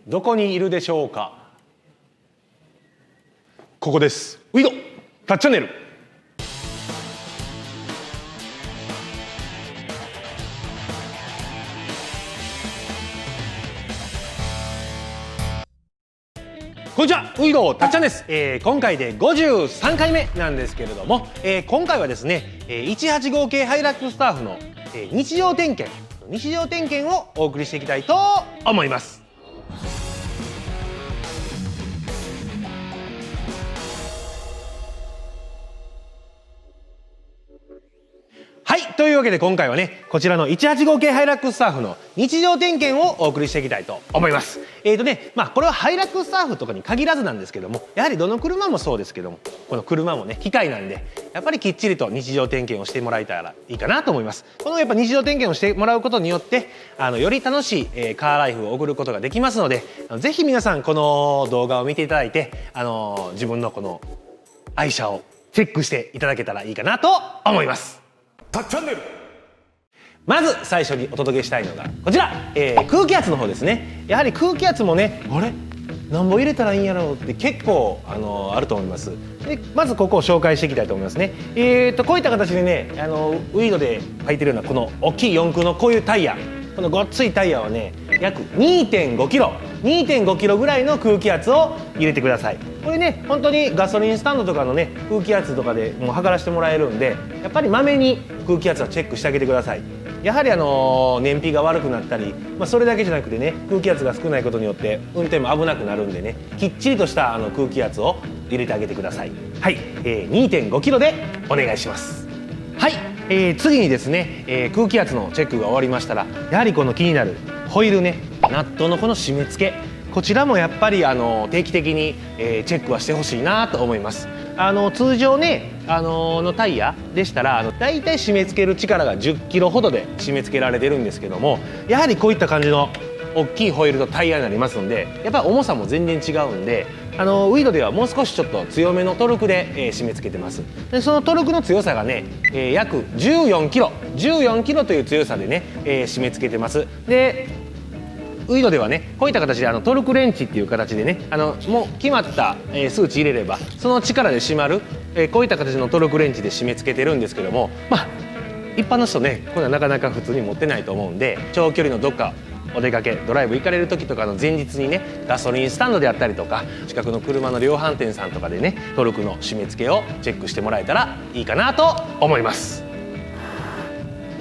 どこにいるでしょうか。ここです。ウィドタッチャンネル。こんにちは、ウィドタッチャンです。今回で53回目なんですけれども、今回はですね、18号系ハイラックスターフの、日常点検をお送りしていきたいと思います。はい、というわけで今回はね、こちらの18号系ハイラックスターフの日常点検をお送りしていきたいと思います。これはハイラックスターフとかに限らずなんですけども、やはりどの車もそうですけども、この車もね、機械なんで、やっぱりきっちりと日常点検をしてもらえたらいいかなと思います。このやっぱ日常点検をしてもらうことによって、より楽しい、カーライフを送ることができますので、ぜひ皆さんこの動画を見ていただいて、自分のこの愛車をチェックしていただけたらいいかなと思います。タッチャンネル。まず最初にお届けしたいのがこちら、空気圧の方ですね。やはり空気圧もね、あれ何本入れたらいいんやろうって結構あると思います。でまずここを紹介していきたいと思いますね。こういった形でね、ウィードで履いてるようなこの大きい四駆のこういうタイヤ、このごっついタイヤはね、約 2.5 キロぐらいの空気圧を入れてください。これね、本当にガソリンスタンドとかのね、空気圧とかでもう測らせてもらえるんで、やっぱりまめに空気圧はチェックしてあげてください。やはり燃費が悪くなったり、それだけじゃなくてね、空気圧が少ないことによって運転も危なくなるんでね、きっちりとした空気圧を入れてあげてください。はい、2.5 キロでお願いします。はい、次にですね、空気圧のチェックが終わりましたら、やはりこの気になるホイールね、ナットのこの締め付け、こちらもやっぱり定期的に、チェックはしてほしいなと思います。通常ね、のタイヤでしたらだいたい締め付ける力が10キロほどで締め付けられてるんですけども、やはりこういった感じの大きいホイールとタイヤになりますので、やっぱり重さも全然違うんで、ウィードではもう少しちょっと強めのトルクで、締め付けてます。でそのトルクの強さがね、約14キロという強さでね、締め付けてます。でウィードではね、こういった形でトルクレンチっていう形でね、もう決まった、数値入れればその力で締まる、こういった形のトルクレンチで締め付けてるんですけども、一般の人ね、これはなかなか普通に持ってないと思うんで、長距離のどっかお出かけドライブ行かれる時とかの前日にね、ガソリンスタンドであったりとか近くの車の量販店さんとかでね、トルクの締め付けをチェックしてもらえたらいいかなと思います。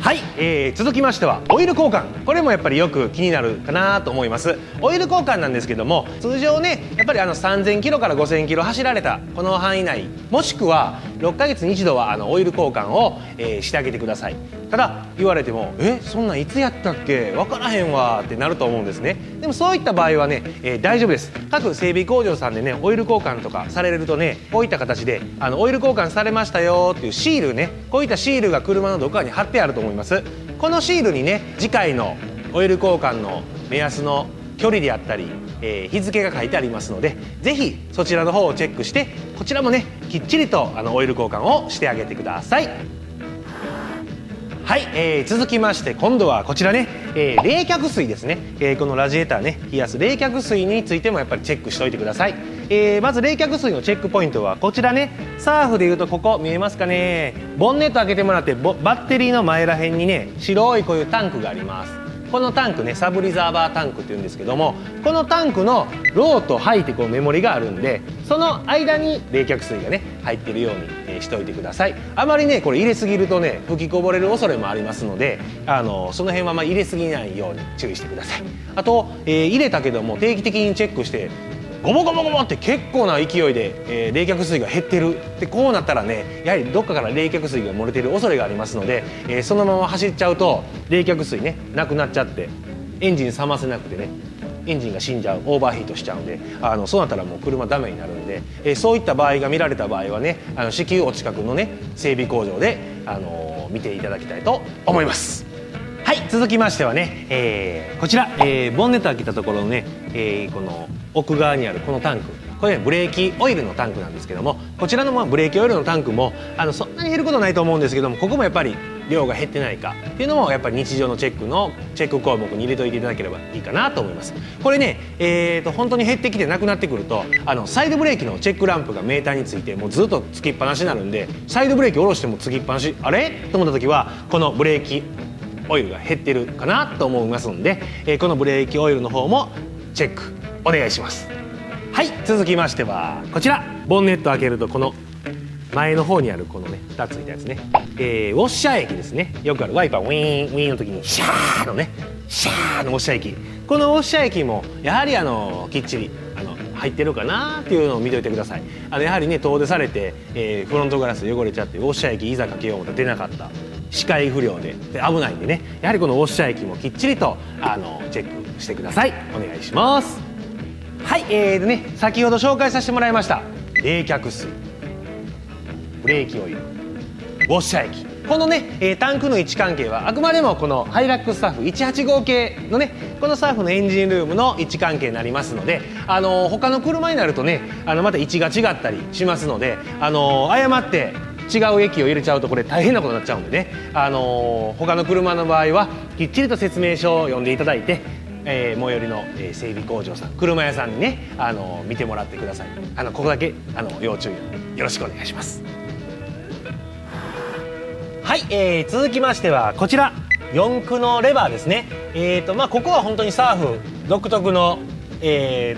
はい、続きましてはオイル交換。これもやっぱりよく気になるかなと思います。オイル交換なんですけども、通常ね、やっぱり3000キロから5000キロ走られたこの範囲内、もしくは6ヶ月に一度はオイル交換を、してあげてください。ただ言われてもそんなんいつやったっけ分からへんわってなると思うんですね。でもそういった場合はね、大丈夫です。各整備工場さんでね、オイル交換とかされるとね、こういった形でオイル交換されましたよっていうシールね、こういったシールが車のどこかに貼ってあると思います。このシールにね、次回のオイル交換の目安の距離であったり、日付が書いてありますので、ぜひそちらの方をチェックして、こちらもね、きっちりとオイル交換をしてあげてください。はい、続きまして今度はこちらね、冷却水ですね。このラジエーターね、冷やす冷却水についてもやっぱりチェックしておいてください。まず冷却水のチェックポイントはこちらね、サーフでいうとここ見えますかね。ボンネット開けてもらって、バッテリーの前らへんにね、白いこういうタンクがあります。このタンクね、サブリザーバータンクっていうんですけども、このタンクのローとハイってこうメモリがあるんで、その間に冷却水がね入ってるようにしておいてください。あまりねこれ入れすぎるとね、吹きこぼれる恐れもありますので、その辺は入れすぎないように注意してください。あと、入れたけども定期的にチェックして、ゴボゴボゴボって結構な勢いで、冷却水が減ってるってこうなったらね、やはりどっかから冷却水が漏れてる恐れがありますので、そのまま走っちゃうと冷却水ねなくなっちゃって、エンジン冷ませなくてね、エンジンが死んじゃう、オーバーヒートしちゃうんで、そうなったらもう車ダメになるんで、そういった場合が見られた場合はね、至急お近くのね整備工場で、見ていただきたいと思います。はい、続きましてはね、こちら、ボンネット開けたところのね、この奥側にあるこのタンク、これ、ね、ブレーキオイルのタンクなんですけども、こちらのブレーキオイルのタンクもそんなに減ることないと思うんですけども、ここもやっぱり量が減ってないかっていうのもやっぱり日常のチェック項目に入れといていただければいいかなと思います。これね本当に減ってきてなくなってくるとサイドブレーキのチェックランプがメーターについてもうずっとつきっぱなしになるんで、サイドブレーキ下ろしてもつきっぱなし、あれと思った時はこのブレーキオイルが減ってるかなと思いますので、このブレーキオイルの方もチェックお願いします。はい、続きましてはこちら、ボンネット開けるとこの前の方にあるこのね2ついたやつね、ウォッシャー液ですね。よくあるワイパーウィーンウィーンの時にシャーのねシャーのウォッシャー液、このウォッシャー液もやはりきっちり入ってるかなっていうのを見といてください。やはりね遠出されて、フロントガラス汚れちゃってウォッシャー液いざかけようと出なかった、視界不良で危ないんでね、やはりこのウォッシャー液もきっちりとチェックしてください。お願いします。はい、先ほど紹介させてもらいました冷却水、ブレーキオイル、ウォッシャー液、このね、タンクの位置関係はあくまでもこのハイラックスサーフ185系のねこのサーフのエンジンルームの位置関係になりますので、他の車になるとねまた位置が違ったりしますので、誤って違う液を入れちゃうとこれ大変なことになっちゃうんでね、他の車の場合はきっちりと説明書を読んでいただいて、最寄りの整備工場さん、車屋さんにね見てもらってください。ここだけ要注意よろしくお願いします。はい、続きましてはこちら四駆のレバーですね。ここは本当にサーフ独特の、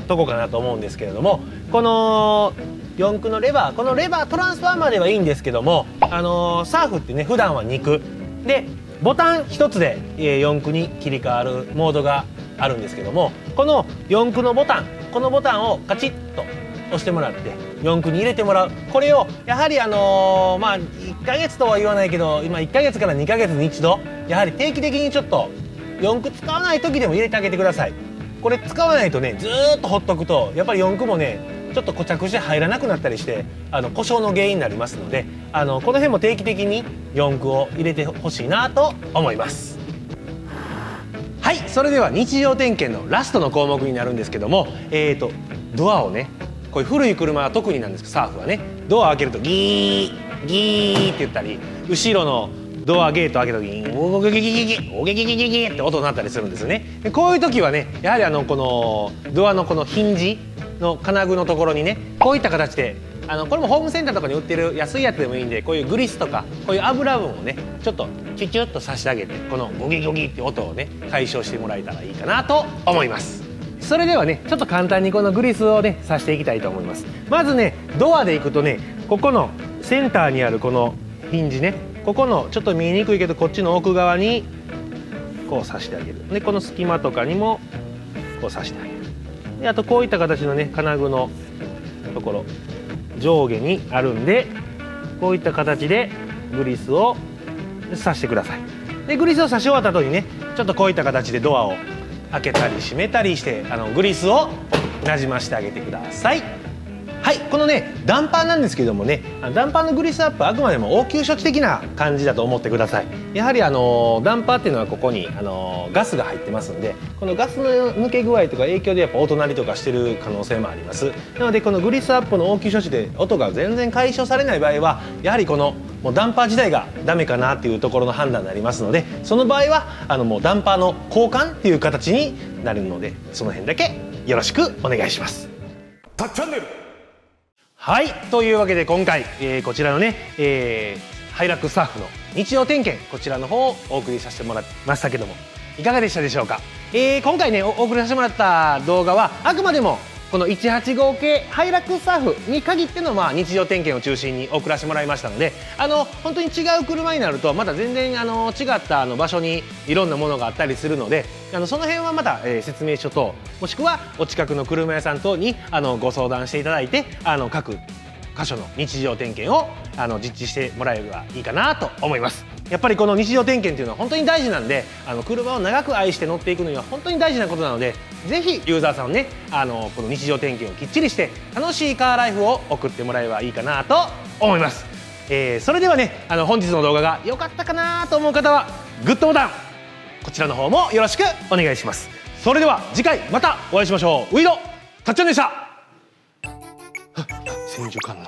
とこかなと思うんですけれども、この四駆のレバー、このレバートランスファーマーではいいんですけども、サーフってね普段は2駆でボタン1つで、四駆に切り替わるモードがあるんですけども、この四駆のボタン、このボタンをカチッと押してもらって四駆に入れてもらう、これをやはり1ヶ月とは言わないけど今1ヶ月から2ヶ月に一度やはり定期的にちょっと四駆使わない時でも入れてあげてください。これ使わないとねずーっとほっとくとやっぱり四駆もねちょっと固着して入らなくなったりして故障の原因になりますので、この辺も定期的に四駆を入れてほしいなと思います。はい、それでは日常点検のラストの項目になるんですけども、ドアをねこういう古い車は特になんですけど、サーフはねドアを開けるとギーギーって言ったり、後ろのドアゲート開けた時にオゲゲゲゲゲオゲゲゲゲゲって音になったりするんですよね。でこういう時はねやはりこのドアのこのヒンジの金具のところにねこういった形でこれもホームセンターとかに売ってる安いやつでもいいんで、こういうグリスとかこういう油分をねちょっとキュキュッとさしてあげて、このゴギゴギって音をね解消してもらえたらいいかなと思います。それではねちょっと簡単にこのグリスをねさしていきたいと思います。まずねドアでいくとねここのセンターにあるこのヒンジね、ここのちょっと見えにくいけどこっちの奥側にこうさしてあげる。でこの隙間とかにもこうさしてあげる。であとこういった形のね金具のところ上下にあるんで、こういった形でグリスをさしてください。でグリスをさし終わった後にねちょっとこういった形でドアを開けたり閉めたりしてグリスをなじましてあげてください。はい、このねダンパーなんですけどもね、ダンパーのグリスアップはあくまでも応急処置的な感じだと思ってください。やはりダンパーっていうのはここにガスが入ってますんで、このガスの抜け具合とか影響でやっぱ音鳴りとかしてる可能性もあります。なのでこのグリスアップの応急処置で音が全然解消されない場合はやはりこのもうダンパー自体がダメかなっていうところの判断になりますので、その場合はもうダンパーの交換っていう形になるので、その辺だけよろしくお願いします。たっチャンネル。はい、というわけで今回、こちらのね、ハイラックスタッフの日常点検こちらの方をお送りさせてもらいましたけども、いかがでしたでしょうか。今回ねお送りさせてもらった動画はあくまでもこの185系ハイラックスタッフに限っての日常点検を中心に送らせてもらいましたので、本当に違う車になるとまた全然違った場所にいろんなものがあったりするので、その辺はまた、説明書等もしくはお近くの車屋さん等にご相談していただいて各箇所の日常点検を実地してもらえればいいかなと思います。やっぱりこの日常点検っていうのは本当に大事なんで、車を長く愛して乗っていくのには本当に大事なことなので、ぜひユーザーさんをねこの日常点検をきっちりして楽しいカーライフを送ってもらえればいいかなと思います。それではね本日の動画が良かったかなと思う方はグッドボタンこちらの方もよろしくお願いします。それでは次回またお会いしましょう。ウィドたっちゃんでした。千手観音